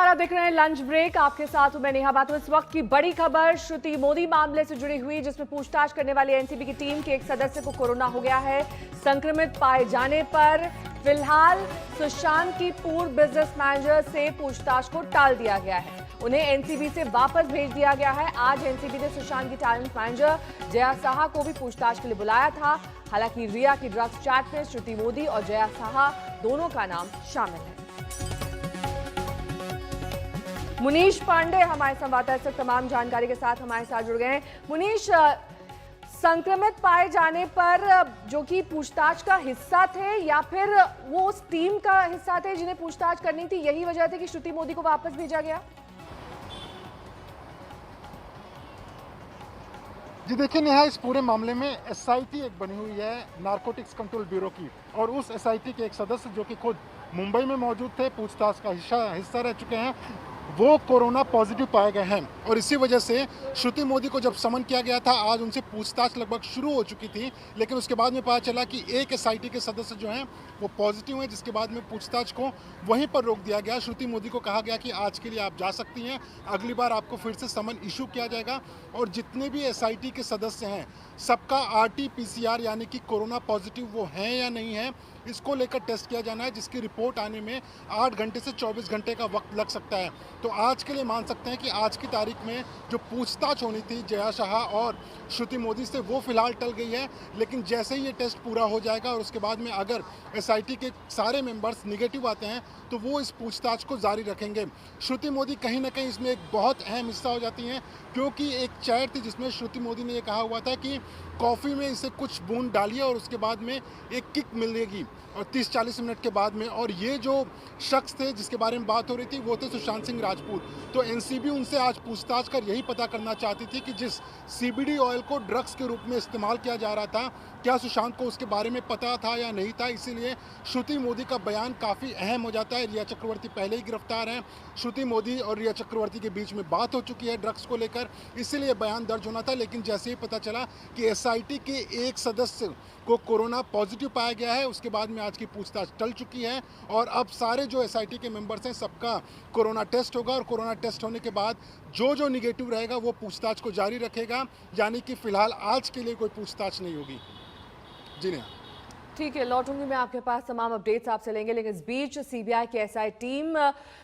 नमस्कार, आप देख रहे हैं लंच ब्रेक। आपके साथ हूं मैं नेहा बात। इस वक्त की बड़ी खबर श्रुति मोदी मामले से जुड़ी हुई, जिसमें पूछताछ करने वाली एनसीबी की टीम के एक सदस्य को कोरोना हो गया है। संक्रमित पाए जाने पर फिलहाल सुशांत की पूर्व बिजनेस मैनेजर से पूछताछ को टाल दिया गया है। उन्हें एनसीबी से वापस भेज दिया गया है। आज एनसीबी ने सुशांत की टैलेंट मैनेजर जया साहा को भी पूछताछ के लिए बुलाया था। हालांकि रिया की ड्रग्स चैट में श्रुति मोदी और जया साहा दोनों का नाम शामिल है। मुनीश पांडे हमारे संवाददाता इस वक्त तमाम जानकारी के साथ हमारे साथ जुड़ गए हैं। मुनीश, संक्रमित पाए जाने पर जो कि पूछताछ का हिस्सा थे या फिर वो उस टीम का हिस्सा थे जिन्हें पूछताछ करनी थी, यही वजह थी कि श्रुति मोदी को वापस भेजा गया? जी देखिए नेहा, इस पूरे मामले में एसआईटी एक बनी हुई है नारकोटिक्स कंट्रोल ब्यूरो की, और उस एसआईटी के एक सदस्य जो कि खुद मुंबई में मौजूद थे, पूछताछ का हिस्सा रह चुके हैं, वो कोरोना पॉजिटिव पाए गए हैं। और इसी वजह से श्रुति मोदी को जब समन किया गया था, आज उनसे पूछताछ लगभग शुरू हो चुकी थी, लेकिन उसके बाद में पता चला कि एक एसआईटी के सदस्य जो हैं वो पॉजिटिव हैं, जिसके बाद में पूछताछ को वहीं पर रोक दिया गया। श्रुति मोदी को कहा गया कि आज के लिए आप जा सकती हैं, अगली बार आपको फिर से समन इशू किया जाएगा। और जितने भी एसआईटी के सदस्य हैं सबका आरटी-पीसीआर यानी कि कोरोना पॉजिटिव वो हैं या नहीं है, इसको लेकर टेस्ट किया जाना है, जिसकी रिपोर्ट आने में 8 घंटे से 24 घंटे का वक्त लग सकता है। तो आज के लिए मान सकते हैं कि आज की तारीख में जो पूछताछ होनी थी जया साहा और श्रुति मोदी से, वो फिलहाल टल गई है। लेकिन जैसे ही ये टेस्ट पूरा हो जाएगा और उसके बाद में अगर एसआईटी के सारे मेंबर्स निगेटिव आते हैं तो वो इस पूछताछ को जारी रखेंगे। श्रुति मोदी कहीं ना कहीं इसमें एक बहुत अहम हिस्सा हो जाती हैं, क्योंकि एक चैट थी जिसमें श्रुति मोदी ने ये कहा हुआ था कि कॉफ़ी में इसे कुछ बूंद डालिए और उसके बाद में एक किक मिलेगी, और 30-40 मिनट के बाद में। और ये जो शख्स थे जिसके बारे में बात हो रही थी वो थे सुशांत सिंह राजपूत। तो एनसीबी उनसे आज पूछताछ कर यही पता करना चाहती थी कि जिस सीबीडी ऑयल को ड्रग्स के रूप में इस्तेमाल किया जा रहा था, क्या सुशांत को उसके बारे में पता था या नहीं था। इसीलिए श्रुति मोदी का बयान काफ़ी अहम हो जाता है। रिया चक्रवर्ती पहले ही गिरफ्तार हैं, श्रुति मोदी और रिया चक्रवर्ती के बीच में बात हो चुकी है ड्रग्स को लेकर, इसीलिए बयान दर्ज होना था। लेकिन जैसे ही पता चला कि एसआईटी के एक सदस्य को कोरोना पॉजिटिव पाया गया है, उसके बाद में आज की पूछताछ टल चुकी है। और अब सारे जो एसआईटी के मेंबर्स हैं सबका कोरोना टेस्ट होगा, और कोरोना टेस्ट होने के बाद जो निगेटिव रहेगा वो पूछताछ को जारी रखेगा। यानी कि फिलहाल आज के लिए कोई पूछताछ नहीं होगी। जी नहीं, ठीक है, लौटूंगी मैं आपके पास, तमाम अपडेट्स आपसे लेंगे। लेकिन इस बीच सीबीआई की एसआई टीम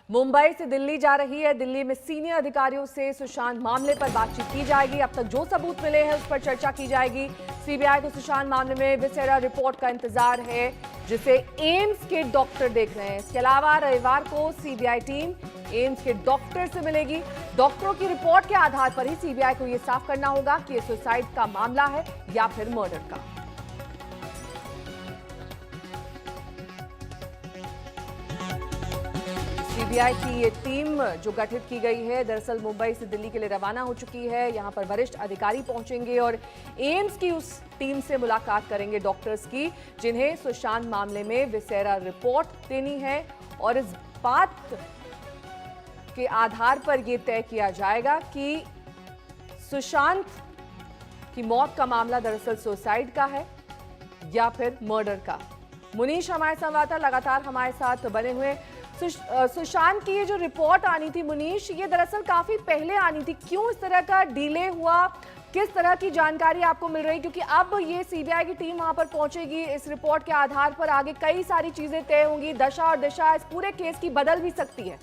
मुंबई से दिल्ली जा रही है। दिल्ली में सीनियर अधिकारियों से सुशांत मामले पर बातचीत की जाएगी। अब तक जो सबूत मिले हैं उस पर चर्चा की जाएगी। सीबीआई को सुशांत मामले में विसेरा रिपोर्ट का इंतजार है, जिसे एम्स के डॉक्टर देख रहे हैं। इसके अलावा रविवार को सीबीआई टीम एम्स के डॉक्टर से मिलेगी। डॉक्टरों की रिपोर्ट के आधार पर ही सीबीआई को यह साफ करना होगा कि यह सुसाइड का मामला है या फिर मर्डर का। सीबीआई की ये टीम जो गठित की गई है, दरअसल मुंबई से दिल्ली के लिए रवाना हो चुकी है। यहां पर वरिष्ठ अधिकारी पहुंचेंगे और एम्स की उस टीम से मुलाकात करेंगे, डॉक्टर्स की, जिन्हें सुशांत मामले में विसेरा रिपोर्ट देनी है। और इस बात के आधार पर यह तय किया जाएगा कि सुशांत की मौत का मामला दरअसल सुसाइड का है या फिर मर्डर का। मुनीश हमारे संवाददाता लगातार हमारे साथ बने हुए। सुशांत की ये जो रिपोर्ट आनी थी मुनीश, ये दरअसल काफी पहले आनी थी, क्यों इस तरह का डिले हुआ? किस तरह की जानकारी आपको मिल रही? क्योंकि अब ये सीबीआई की टीम वहां पर पहुंचेगी, इस रिपोर्ट के आधार पर आगे कई सारी चीजें तय होंगी, दशा और दिशा इस पूरे केस की बदल भी सकती है।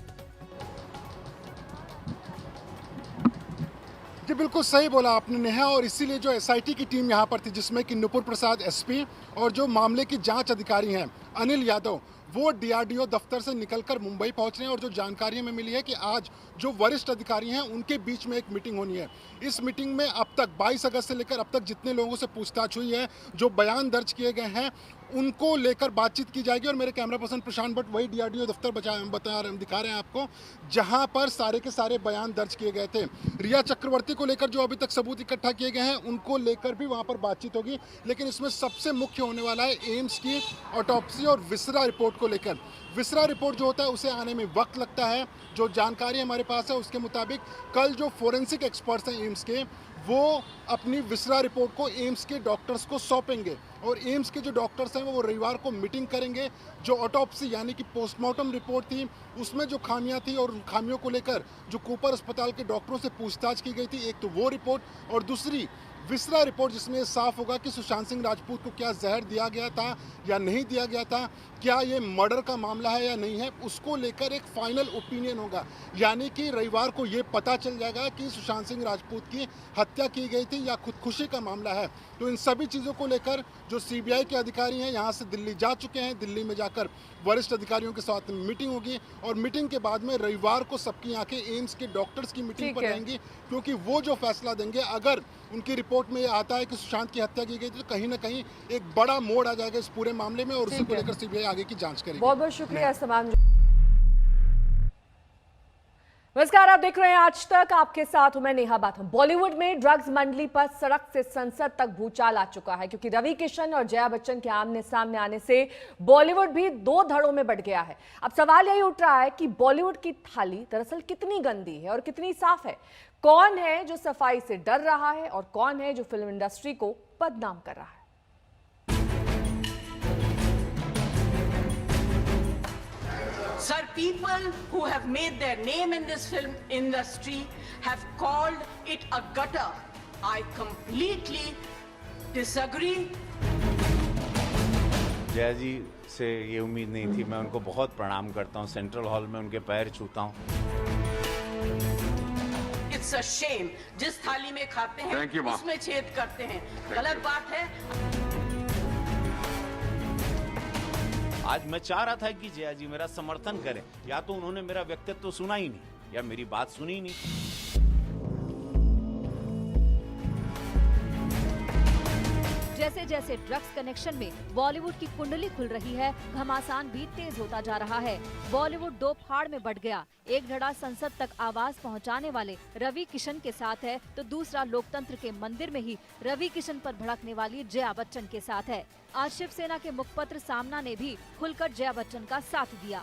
जी बिल्कुल सही बोला आपने नेहा, और इसीलिए जो एसआईटी की टीम यहाँ पर थी, जिसमें कि नुपुर प्रसाद एसपी और जो मामले की जांच अधिकारी हैं अनिल यादव, वो डीआरडीओ दफ्तर से निकलकर मुंबई पहुंच रहे हैं। और जो जानकारी हमें मिली है कि आज जो वरिष्ठ अधिकारी हैं उनके बीच में एक मीटिंग होनी है। इस मीटिंग में अब तक 22 अगस्त से लेकर अब तक जितने लोगों से पूछताछ हुई है, जो बयान दर्ज किए गए हैं, उनको लेकर बातचीत की जाएगी। और मेरे कैमरा पर्सन प्रशांत भट्ट वही डीआरडीओ दफ्तर दिखा रहे हैं आपको, जहां पर सारे के सारे बयान दर्ज किए गए थे। रिया चक्रवर्ती को लेकर जो अभी तक सबूत इकट्ठा किए गए हैं, उनको लेकर भी वहां पर बातचीत होगी। लेकिन इसमें सबसे मुख्य होने वाला है एम्स की ऑटोप्सी और विसरा रिपोर्ट को लेकर। विसरा रिपोर्ट जो होता है उसे आने में वक्त लगता है। जो जानकारी हमारे पास है उसके मुताबिक कल जो फोरेंसिक एक्सपर्ट्स हैं एम्स के, वो अपनी विसरा रिपोर्ट को एम्स के डॉक्टर्स को सौंपेंगे और एम्स के जो डॉक्टर्स हैं वो रविवार को मीटिंग करेंगे। जो ऑटोप्सी यानी कि पोस्टमार्टम रिपोर्ट थी उसमें जो खामियां थी और उन खामियों को लेकर जो कूपर अस्पताल के डॉक्टरों से पूछताछ की गई थी, एक तो वो रिपोर्ट और दूसरी विसरा रिपोर्ट जिसमें ये साफ होगा कि सुशांत सिंह राजपूत को क्या जहर दिया गया था या नहीं दिया गया था, क्या ये मर्डर का मामला है या नहीं है, उसको लेकर एक फाइनल ओपिनियन होगा। यानी कि रविवार को ये पता चल जाएगा कि सुशांत सिंह राजपूत की हत्या की गई थी या खुदकुशी का मामला है। तो इन सभी चीज़ों को लेकर जो सीबीआई के अधिकारी हैं यहाँ से दिल्ली जा चुके हैं। दिल्ली में जाकर वरिष्ठ अधिकारियों के साथ मीटिंग होगी और मीटिंग के बाद में रविवार को सबकी आंखें एम्स के डॉक्टर्स की मीटिंग ठीक पर है। रहेंगी, क्योंकि वो जो फैसला देंगे, अगर उनकी रिपोर्ट में ये आता है कि सुशांत की हत्या की गई थी तो कहीं ना कहीं एक बड़ा मोड़ आ जाएगा इस पूरे मामले में और उसी ठीक को है। लेकर सीबीआई आगे की जांच करेगी। बहुत बहुत शुक्रिया इस तमाम। नमस्कार, आप देख रहे हैं आज तक। आपके साथ हूं मैं नेहा बाथम। बॉलीवुड में ड्रग्स मंडली पर सड़क से संसद तक भूचाल आ चुका है, क्योंकि रवि किशन और जया बच्चन के आमने सामने आने से बॉलीवुड भी दो धड़ों में बंट गया है। अब सवाल यही उठ रहा है कि बॉलीवुड की थाली दरअसल कितनी गंदी है और कितनी साफ है। कौन है जो सफाई से डर रहा है और कौन है जो फिल्म इंडस्ट्री को बदनाम कर रहा है। Sir, people who have made their name in this film industry have called it a gutter. I completely disagree. Jaya जी से ये उम्मीद नहीं थी। मैं उनको बहुत प्रणाम करता हूँ, सेंट्रल हॉल में उनके पैर छूता हूँ। It's a shame. जिस थाली में खाते हैं उसमें छेद करते हैं। गलत बात है। आज मैं चाह रहा था कि जया जी मेरा समर्थन करें, या तो उन्होंने मेरा व्यक्तित्व तो सुना ही नहीं या मेरी बात सुनी ही नहीं। जैसे जैसे ड्रग्स कनेक्शन में बॉलीवुड की कुंडली खुल रही है, घमासान भी तेज होता जा रहा है। बॉलीवुड दो फाड़ में बट गया। एक धड़ा संसद तक आवाज पहुंचाने वाले रवि किशन के साथ है, तो दूसरा लोकतंत्र के मंदिर में ही रवि किशन पर भड़कने वाली जया बच्चन के साथ है। आज शिवसेना के मुखपत्र सामना ने भी खुलकर जया बच्चन का साथ दिया।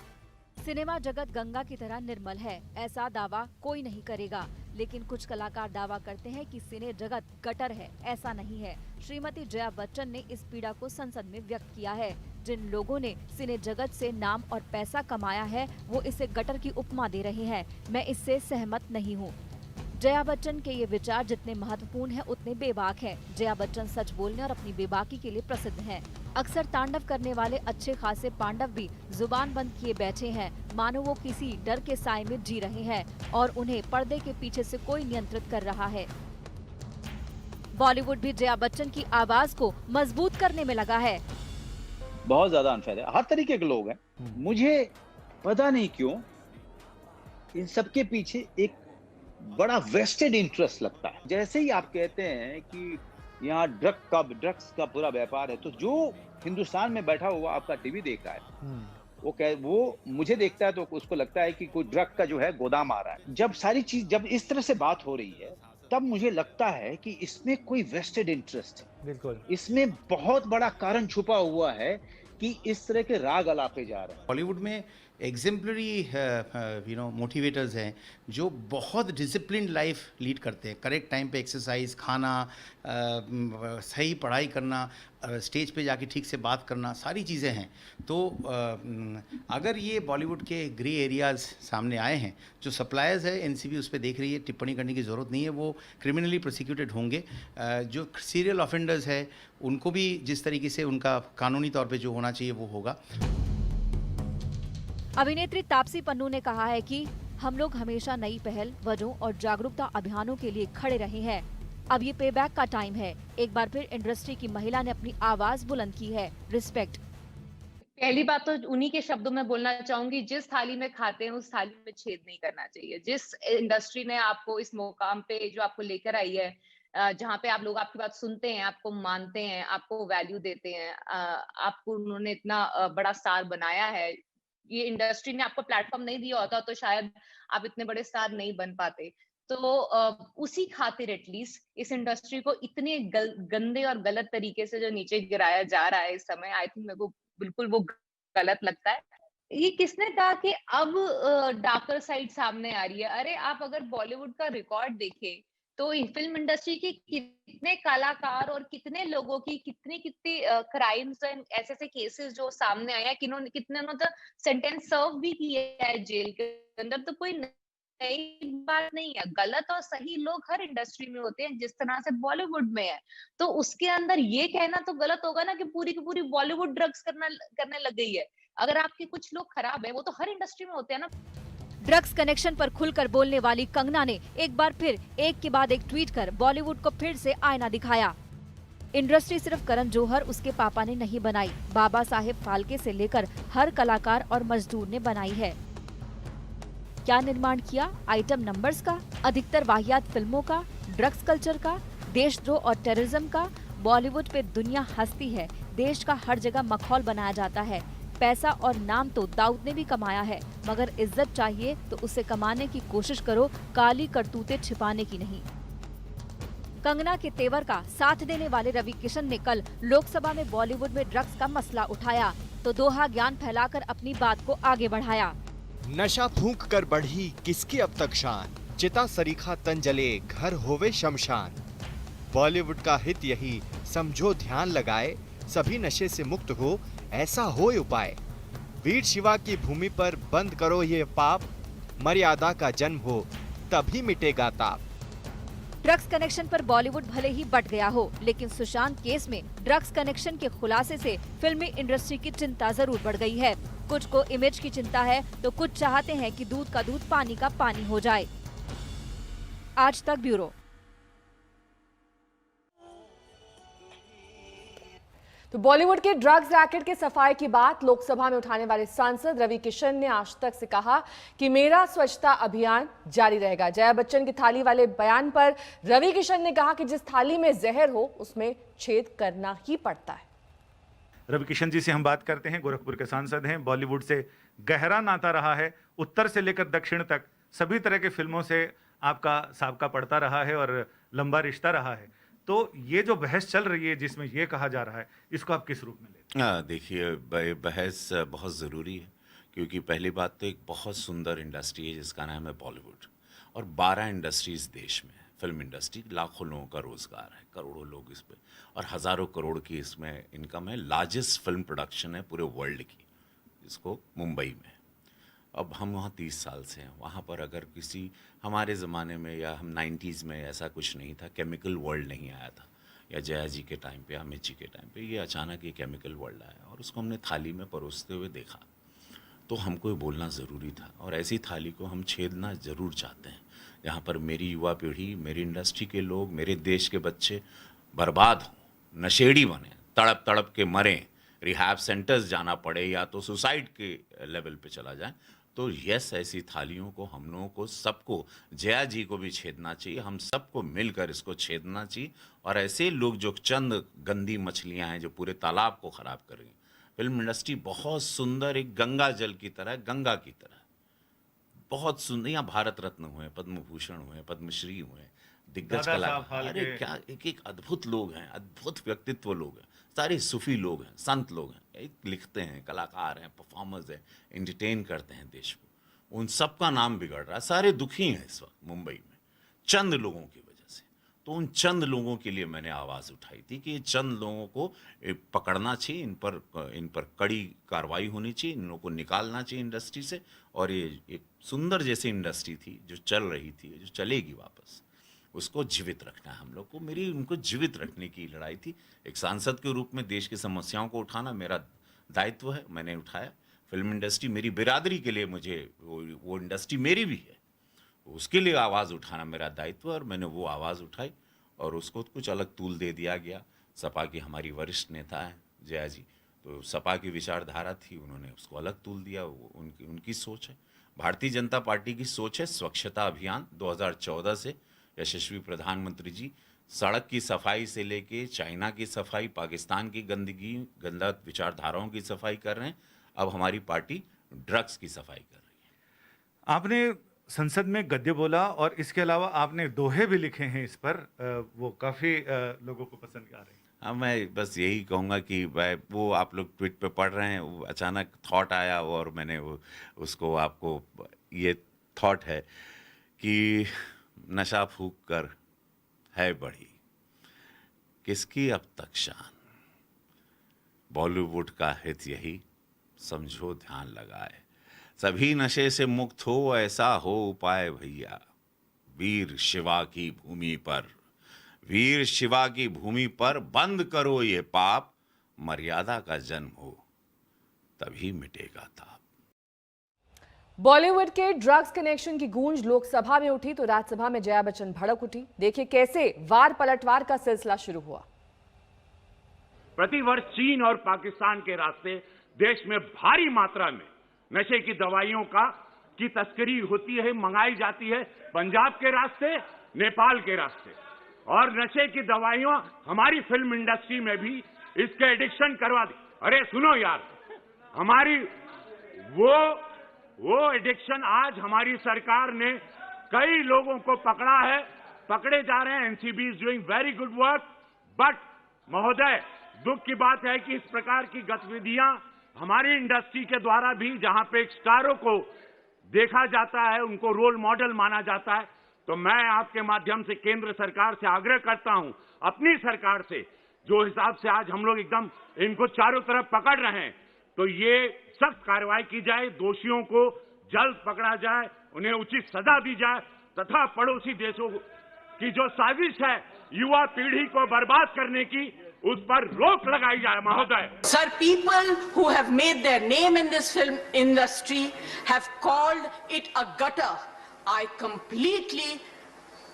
सिनेमा जगत गंगा की तरह निर्मल है, ऐसा दावा कोई नहीं करेगा, लेकिन कुछ कलाकार दावा करते हैं कि सिने जगत गटर है। ऐसा नहीं है। श्रीमती जया बच्चन ने इस पीड़ा को संसद में व्यक्त किया है। जिन लोगों ने सिने जगत से नाम और पैसा कमाया है, वो इसे गटर की उपमा दे रहे हैं। मैं इससे सहमत नहीं हूँ। जया बच्चन के ये विचार जितने महत्वपूर्ण हैं, उतने बेबाक हैं। जया बच्चन सच बोलने और अपनी बेबाकी के लिए प्रसिद्ध हैं। अक्सर तांडव करने वाले अच्छे खासे पांडव भी जुबान बंद किए बैठे हैं, मानो वो किसी डर के साए में जी रहे हैं और उन्हें पर्दे के पीछे से कोई नियंत्रित कर रहा है। बॉलीवुड भी जया बच्चन की आवाज को मजबूत करने में लगा है। बहुत ज्यादा अनफेयर है। हर तरीके के लोग हैं। मुझे पता नहीं क्यों इन सबके पीछे एक बड़ा वेस्टेड इंटरेस्ट लगता है। जैसे ही आप कहते हैं कि यहाँ ड्रग्स का पूरा व्यापार है, तो जो हिंदुस्तान में बैठा हुआ आपका टीवी देख रहा है, वो मुझे देखता है तो उसको लगता है कि कोई ड्रग का जो है गोदाम आ रहा है। जब इस तरह से बात हो रही है, तब मुझे लगता है कि इसमें कोई वेस्टेड इंटरेस्ट है। बिल्कुल, इसमें बहुत बड़ा कारण छुपा हुआ है कि इस तरह के राग अलापे जा रहे हैं। बॉलीवुड में एग्जेम्पलरी मोटिवेटर्स हैं जो बहुत डिसिप्लिन्ड लाइफ लीड करते हैं। करेक्ट टाइम पे एक्सरसाइज, खाना, सही पढ़ाई करना, स्टेज पे जाके ठीक से बात करना, सारी चीज़ें हैं। तो अगर ये बॉलीवुड के ग्रे एरियाज़ सामने आए हैं, जो सप्लायर्स है एनसीबी उस पर देख रही है, टिप्पणी करने की ज़रूरत नहीं है, वो क्रिमिनली प्रोसिक्यूटेड होंगे। जो सीरियल ऑफेंडर्स है उनको भी जिस तरीके से उनका कानूनी तौर पे जो होना चाहिए वो होगा। अभिनेत्री तापसी पन्नू ने कहा है कि हम लोग हमेशा नई पहल, वजहों और जागरूकता अभियानों के लिए खड़े रहे हैं। अब ये पेबैक का टाइम है। एक बार फिर इंडस्ट्री की महिला ने अपनी आवाज बुलंद की है। रिस्पेक्ट। पहली बात तो उन्हीं के शब्दों में बोलना चाहूंगी, जिस थाली में खाते हैं उस थाली में छेद नहीं करना चाहिए। जिस इंडस्ट्री ने आपको इस मुकाम पे जो आपको लेकर आई है, जहाँ पे आप लोग आपकी बात सुनते हैं, आपको मानते हैं, आपको वैल्यू देते हैं, आपको उन्होंने इतना बड़ा स्टार बनाया है, ये इंडस्ट्री ने आपको प्लेटफॉर्म नहीं दिया होता तो शायद आप इतने बड़े स्टार नहीं बन पाते। तो उसी खातिर एटलीस्ट इस इंडस्ट्री को इतने गंदे और गलत तरीके से जो नीचे गिराया जा रहा है इस समय, आई थिंक मेरे को बिल्कुल वो गलत लगता है। ये किसने कहा कि अब डार्कर साइड सामने आ रही है? अरे आप अगर बॉलीवुड का रिकॉर्ड देखें तो फिल्म इंडस्ट्री के कितने कलाकार और कितने लोगों की कितनी कितनी क्राइम्स एंड ऐसे ऐसे केसेस जो सामने आए हैं, कितने ने तो सेंटेंस सर्व भी किया है जेल के अंदर। तो कोई नई बात नहीं है। गलत और सही लोग हर इंडस्ट्री में होते हैं, जिस तरह से बॉलीवुड में है। तो उसके अंदर ये कहना तो गलत होगा ना कि पूरी की पूरी बॉलीवुड ड्रग्स करने लग गई है। अगर आपके कुछ लोग खराब है, वो तो हर इंडस्ट्री में होते हैं ना। ड्रग्स कनेक्शन पर खुलकर बोलने वाली कंगना ने एक बार फिर एक के बाद एक ट्वीट कर बॉलीवुड को फिर से आईना दिखाया। इंडस्ट्री सिर्फ करण जौहर उसके पापा ने नहीं बनाई, बाबा साहेब फाल्के से लेकर हर कलाकार और मजदूर ने बनाई है। क्या निर्माण किया? आइटम नंबर्स का, अधिकतर वाहियात फिल्मों का, ड्रग्स कल्चर का, देशद्रोह और टेररिज्म का। बॉलीवुड पे दुनिया हंसती है, देश का हर जगह मखौल बनाया जाता है। पैसा और नाम तो दाऊद ने भी कमाया है, मगर इज्जत चाहिए तो उसे कमाने की कोशिश करो, काली करतूतें छिपाने की नहीं। कंगना के तेवर का साथ देने वाले रवि किशन ने कल लोकसभा में बॉलीवुड में ड्रग्स का मसला उठाया तो दोहा ज्ञान फैलाकर अपनी बात को आगे बढ़ाया। नशा फूंक कर बढ़ी किसकी अब तक शान, चिता सरीखा तन जले घर होवे शमशान। बॉलीवुड का हित यही समझो ध्यान लगाए, सभी नशे से मुक्त हो ऐसा हो उपाय। वीर शिवा की भूमि पर बंद करो ये पाप, मर्यादा का जन्म हो तभी मिटेगा ताप। ड्रग्स कनेक्शन पर बॉलीवुड भले ही बट गया हो, लेकिन सुशांत केस में ड्रग्स कनेक्शन के खुलासे से फिल्मी इंडस्ट्री की चिंता जरूर बढ़ गई है। कुछ को इमेज की चिंता है तो कुछ चाहते हैं कि दूध का दूध पानी का पानी हो जाए। आज तक ब्यूरो। तो बॉलीवुड के ड्रग्स रैकेट के सफाई की बात लोकसभा में उठाने वाले सांसद रवि किशन ने आज तक से कहा कि मेरा स्वच्छता अभियान जारी रहेगा। जया बच्चन की थाली वाले बयान पर रवि किशन ने कहा कि जिस थाली में जहर हो उसमें छेद करना ही पड़ता है। रवि किशन जी से हम बात करते हैं, गोरखपुर के सांसद हैं। बॉलीवुड से गहरा नाता रहा है, उत्तर से लेकर दक्षिण तक सभी तरह के फिल्मों से आपका साबका पड़ता रहा है और लंबा रिश्ता रहा है। तो ये जो बहस चल रही है जिसमें ये कहा जा रहा है, इसको आप किस रूप में लेते हैं? देखिए, बहस बहुत ज़रूरी है, क्योंकि पहली बात तो एक बहुत सुंदर इंडस्ट्री है जिसका नाम है बॉलीवुड, और 12 इंडस्ट्रीज देश में है। फिल्म इंडस्ट्री लाखों लोगों का रोज़गार है, करोड़ों लोग इस पर, और हज़ारों करोड़ की इसमें इनकम है। लार्जेस्ट फिल्म प्रोडक्शन है पूरे वर्ल्ड की, जिसको मुंबई में। अब हम वहाँ 30 साल से हैं। वहाँ पर अगर किसी हमारे ज़माने में या हम 90s में ऐसा कुछ नहीं था, केमिकल वर्ल्ड नहीं आया था, या जया जी के टाइम पे, अमित जी के टाइम पे ये अचानक ये केमिकल वर्ल्ड आया और उसको हमने थाली में परोसते हुए देखा। तो हमको ये बोलना ज़रूरी था, और ऐसी थाली को हम छेदना ज़रूर चाहते हैं जहाँ पर मेरी युवा पीढ़ी, मेरी इंडस्ट्री के लोग, मेरे देश के बच्चे बर्बाद हों, नशेड़ी बने, तड़प तड़प के मरें, रिहैब सेंटर्स जाना पड़े या तो सुसाइड के लेवल पे चला जाए। तो यस, ऐसी थालियों को हम लोगों को सबको, जया जी को भी छेदना चाहिए, हम सबको मिलकर इसको छेदना चाहिए। और ऐसे लोग जो चंद गंदी मछलियां हैं जो पूरे तालाब को ख़राब कर रही हैं। फिल्म इंडस्ट्री बहुत सुंदर, एक गंगा जल की तरह, गंगा की तरह बहुत सुंदर। यहाँ भारत रत्न हुए, पद्म भूषण हुए, पद्मश्री हुए, दिग्गज कलाकार, अरे क्या एक एक अद्भुत लोग हैं, अद्भुत व्यक्तित्व लोग हैं, सारे सूफी लोग हैं, संत लोग हैं, लिखते हैं, कलाकार हैं, परफॉर्मर्स हैं, एंटरटेन करते हैं देश को। उन सब का नाम बिगड़ रहा है। सारे दुखी हैं इस वक्त मुंबई में चंद लोगों की वजह से। तो उन चंद लोगों के लिए मैंने आवाज़ उठाई थी कि चंद लोगों को पकड़ना चाहिए, इन पर कड़ी कार्रवाई होनी चाहिए, इन लोगों को निकालना चाहिए इंडस्ट्री से। और ये एक सुंदर जैसी इंडस्ट्री थी जो चल रही थी, जो चलेगी वापस, उसको जीवित रखना है हम लोग को। मेरी उनको जीवित रखने की लड़ाई थी। एक सांसद के रूप में देश की समस्याओं को उठाना मेरा दायित्व है, मैंने उठाया। फिल्म इंडस्ट्री मेरी बिरादरी के लिए, मुझे वो इंडस्ट्री मेरी भी है, उसके लिए आवाज़ उठाना मेरा दायित्व है, और मैंने वो आवाज़ उठाई और उसको कुछ अलग तूल दे दिया गया। सपा की हमारी वरिष्ठ नेता हैं जया जी, तो सपा की विचारधारा थी, उन्होंने उसको अलग तूल दिया, वो उनकी सोच है। भारतीय जनता पार्टी की सोच है स्वच्छता अभियान। 2014 से यशस्वी प्रधानमंत्री जी सड़क की सफाई से लेके चाइना की सफाई, पाकिस्तान की गंदगी, गंदा विचारधाराओं की सफाई कर रहे हैं। अब हमारी पार्टी ड्रग्स की सफाई कर रही है। आपने संसद में गद्य बोला और इसके अलावा आपने दोहे भी लिखे हैं इस पर, वो काफ़ी लोगों को पसंद आ रहे हैं। हाँ, मैं बस यही कहूँगा कि वो आप लोग ट्वीट पे पढ़ रहे हैं, वो अचानक थॉट आया और मैंने उसको आपको, ये थॉट है कि नशा फूंक कर है बढ़ी, किसकी अब तक शान। बॉलीवुड का हित यही, समझो ध्यान लगाए, सभी नशे से मुक्त हो, ऐसा हो उपाय भैया। वीर शिवा की भूमि पर, वीर शिवा की भूमि पर बंद करो ये पाप, मर्यादा का जन्म हो तभी मिटेगा ताप। बॉलीवुड के ड्रग्स कनेक्शन की गूंज लोकसभा में उठी तो राज्यसभा में जया बच्चन भड़क उठी। देखिए कैसे वार पलटवार का सिलसिला शुरू हुआ। प्रतिवर्ष चीन और पाकिस्तान के रास्ते देश में भारी मात्रा में नशे की दवाइयों की तस्करी होती है, मंगाई जाती है, पंजाब के रास्ते, नेपाल के रास्ते। और नशे की दवाइयां हमारी फिल्म इंडस्ट्री में भी इसके एडिक्शन करवा दी। अरे सुनो यार, हमारी वो एडिक्शन आज हमारी सरकार ने कई लोगों को पकड़ा है, पकड़े जा रहे हैं। NCB is doing very good work, but महोदय दुख की बात है कि इस प्रकार की गतिविधियां हमारी इंडस्ट्री के द्वारा भी, जहां पे स्टारों को देखा जाता है, उनको रोल मॉडल माना जाता है, तो मैं आपके माध्यम से केंद्र सरकार से आग्रह करता हूं, अपनी सरकार से, जो हिसाब से आज हम लोग एकदम इनको चारों तरफ पकड़ रहे हैं, तो ये सख्त कार्रवाई की जाए, दोषियों को जल्द पकड़ा जाए, उन्हें उचित सजा दी जाए, तथा पड़ोसी देशों की जो साजिश है युवा पीढ़ी को बर्बाद करने की, उस पर रोक लगाई जाए महोदय। Sir, people who have made their name in this film industry have called it a gutter. I completely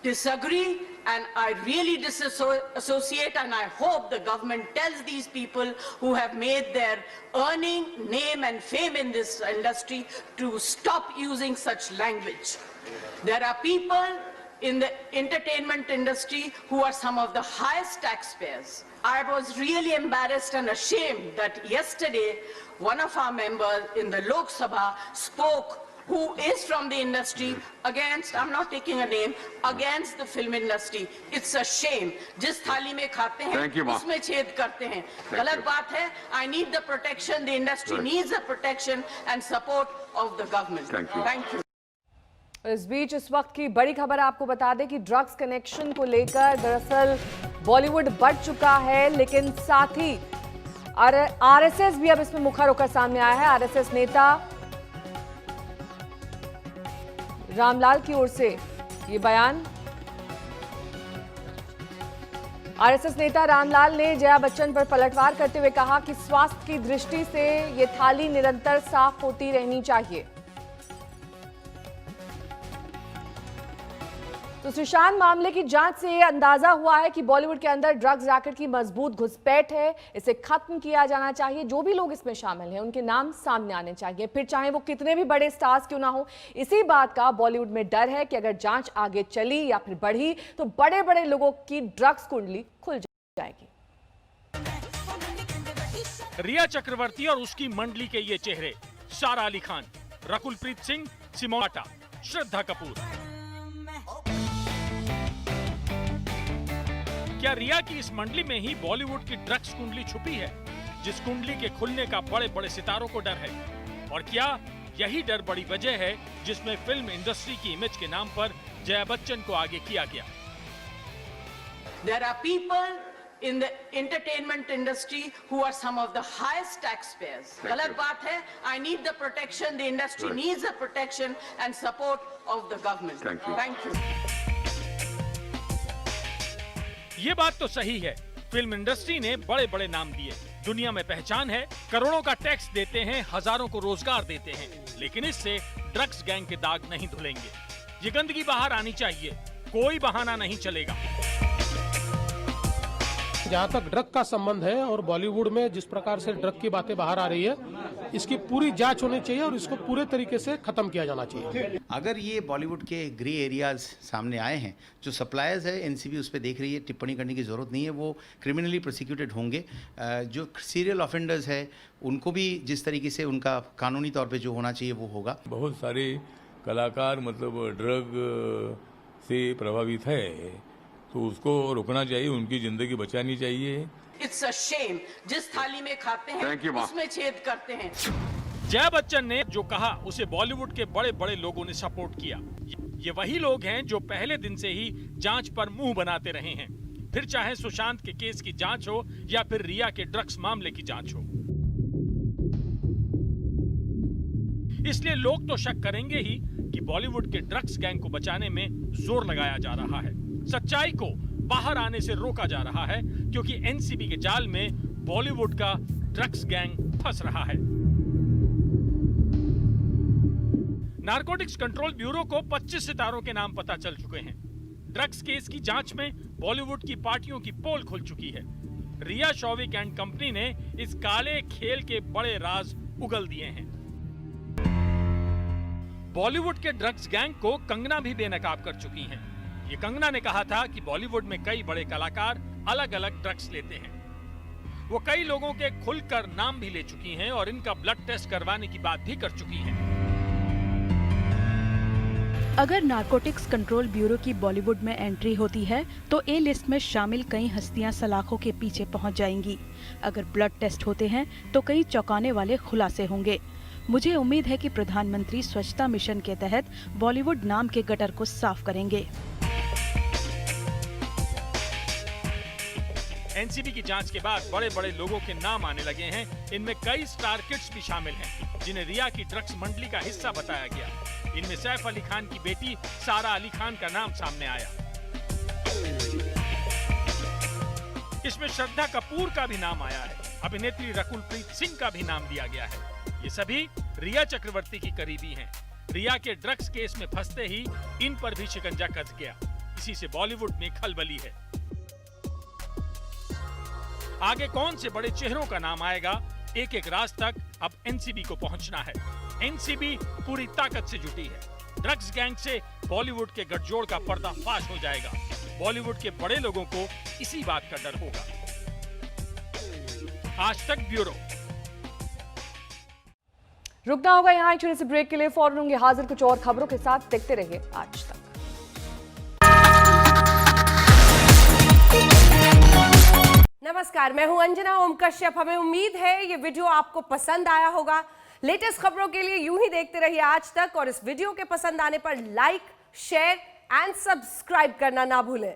disagree and I really disassociate, and I hope the government tells these people who have made their earning, name and fame in this industry to stop using such language. There are people in the entertainment industry who are some of the highest taxpayers. I was really embarrassed and ashamed that yesterday one of our members in the Lok Sabha spoke, who is from the industry, against, I'm not taking a name, against the film industry. It's a shame. जिस थाली में खाते हैं उसमें छेद करते हैं, गलत बात है। I need the protection, the industry needs the protection and support of the government. Thank you. इस बीच इस वक्त की बड़ी खबर आपको बता दें कि ड्रग्स कनेक्शन को लेकर दरअसल बॉलीवुड बढ़ चुका है, लेकिन साथ ही आरएसएस भी अब इसमें मुखर होकर सामने आया है। आरएसएस नेता रामलाल की ओर से ये बयान। आरएसएस नेता रामलाल ने जया बच्चन पर पलटवार करते हुए कहा कि स्वास्थ्य की दृष्टि से ये थाली निरंतर साफ होती रहनी चाहिए। तो सुशांत मामले की जांच से यह अंदाजा हुआ है कि बॉलीवुड के अंदर ड्रग्स रैकेट की मजबूत घुसपैठ है, इसे खत्म किया जाना चाहिए। जो भी लोग इसमें शामिल हैं उनके नाम सामने आने चाहिए, फिर चाहे वो कितने भी बड़े स्टार्स क्यों ना हो। इसी बात का बॉलीवुड में डर है कि अगर जांच आगे चली या फिर बढ़ी तो बड़े बड़े लोगों की ड्रग्स कुंडली खुल जाएगी। रिया चक्रवर्ती और उसकी मंडली के ये चेहरे, सारा अली खान, रकुल प्रीत सिंह, सिमोना, श्रद्धा कपूर। क्या रिया की इस मंडली में ही बॉलीवुड की ड्रग्स कुंडली छुपी है, जिस कुंडली के खुलने का बड़े बड़े सितारों को डर है? और क्या यही डर बड़ी वजह है जिसमें फिल्म इंडस्ट्री की इमेज के नाम पर जया बच्चन को आगे किया गया? There are people in the entertainment industry who are some of the highest taxpayers. गलत बात है। I need the protection, the industry needs the protection and support of the government. Thank you. ये बात तो सही है, फिल्म इंडस्ट्री ने बड़े बड़े नाम दिए, दुनिया में पहचान है, करोड़ों का टैक्स देते हैं, हजारों को रोजगार देते हैं, लेकिन इससे ड्रग्स गैंग के दाग नहीं धुलेंगे। ये गंदगी बाहर आनी चाहिए, कोई बहाना नहीं चलेगा। जहाँ तक ड्रग का संबंध है और बॉलीवुड में जिस प्रकार से ड्रग की बातें बाहर आ रही है, इसकी पूरी जांच होनी चाहिए और इसको पूरे तरीके से खत्म किया जाना चाहिए। अगर ये बॉलीवुड के ग्रे एरियाज सामने आए हैं, जो सप्लायर्स है एनसीबी उस पर देख रही है, टिप्पणी करने की ज़रूरत नहीं है, वो क्रिमिनली प्रोसिक्यूटेड होंगे। जो सीरियल ऑफेंडर्स है उनको भी जिस तरीके से उनका कानूनी तौर पे जो होना चाहिए वो होगा। बहुत सारे कलाकार मतलब ड्रग से प्रभावित है, तो उसको रोकना चाहिए, उनकी जिंदगी बचानी चाहिए। It's a shame. जिस थाली में खाते हैं उसमें छेद करते हैं। जया बच्चन ने जो कहा उसे बॉलीवुड के बड़े बड़े लोगों ने सपोर्ट किया। ये वही लोग हैं जो पहले दिन से ही जांच पर मुंह बनाते रहे हैं, फिर चाहे सुशांत के केस की जांच हो या फिर रिया के ड्रग्स मामले की जांच हो। इसलिए लोग तो शक करेंगे ही कि बॉलीवुड के ड्रग्स गैंग को बचाने में जोर लगाया जा रहा है, सच्चाई को बाहर आने से रोका जा रहा है, क्योंकि एनसीबी के जाल में बॉलीवुड का ड्रग्स गैंग फंस रहा है। नारकोटिक्स कंट्रोल ब्यूरो को 25 सितारों के नाम पता चल चुके हैं। ड्रग्स केस की जांच में बॉलीवुड की पार्टियों की पोल खुल चुकी है। रिया शौविक एंड कंपनी ने इस काले खेल के बड़े राज उगल दिए हैं। बॉलीवुड के ड्रग्स गैंग को कंगना भी बेनकाब कर चुकी हैं। ये कंगना ने कहा था कि बॉलीवुड में कई बड़े कलाकार अलग अलग ड्रग्स लेते हैं। वो कई लोगों के खुलकर नाम भी ले चुकी हैं और इनका ब्लड टेस्ट करवाने की बात भी कर चुकी हैं। अगर नारकोटिक्स कंट्रोल ब्यूरो की बॉलीवुड में एंट्री होती है तो ए लिस्ट में शामिल कई हस्तियां सलाखों के पीछे पहुंच जाएंगी। अगर ब्लड टेस्ट होते हैं तो कई चौंकाने वाले खुलासे होंगे। मुझे उम्मीद है कि प्रधानमंत्री स्वच्छता मिशन के तहत बॉलीवुड नाम के गटर को साफ करेंगे। एनसीबी की जांच के बाद बड़े बड़े लोगों के नाम आने लगे हैं। इनमें कई स्टार किड्स भी शामिल हैं, जिन्हें रिया की ड्रग्स मंडली का हिस्सा बताया गया। इनमें सैफ अली खान की बेटी सारा अली खान का नाम सामने आया। इसमें श्रद्धा कपूर का भी नाम आया है। अभिनेत्री रकुलप्रीत सिंह का भी नाम दिया गया है। ये सभी रिया चक्रवर्ती की करीबी हैं। रिया के ड्रग्स केस में फंसते ही इन पर भी शिकंजा कस गया। इसी से बॉलीवुड में खलबली है। आगे कौन से बड़े चेहरों का नाम आएगा, एक एक राज तक अब एनसीबी को पहुंचना है। एनसीबी पूरी ताकत से जुटी है। ड्रग्स गैंग से बॉलीवुड के गठजोड़ का पर्दाफाश हो जाएगा। बॉलीवुड के बड़े लोगों को इसी बात का डर होगा। आज तक ब्यूरो। रुकना होगा यहाँ एक छोटे से ब्रेक के लिए। फौरन होंगे हाजिर कुछ और खबरों के साथ। देखते रहिए आज तक। नमस्कार, मैं हूं अंजना ओम कश्यप। हमें उम्मीद है ये वीडियो आपको पसंद आया होगा। लेटेस्ट खबरों के लिए यूं ही देखते रहिए आज तक, और इस वीडियो के पसंद आने पर लाइक, शेयर एंड सब्सक्राइब करना ना भूलें।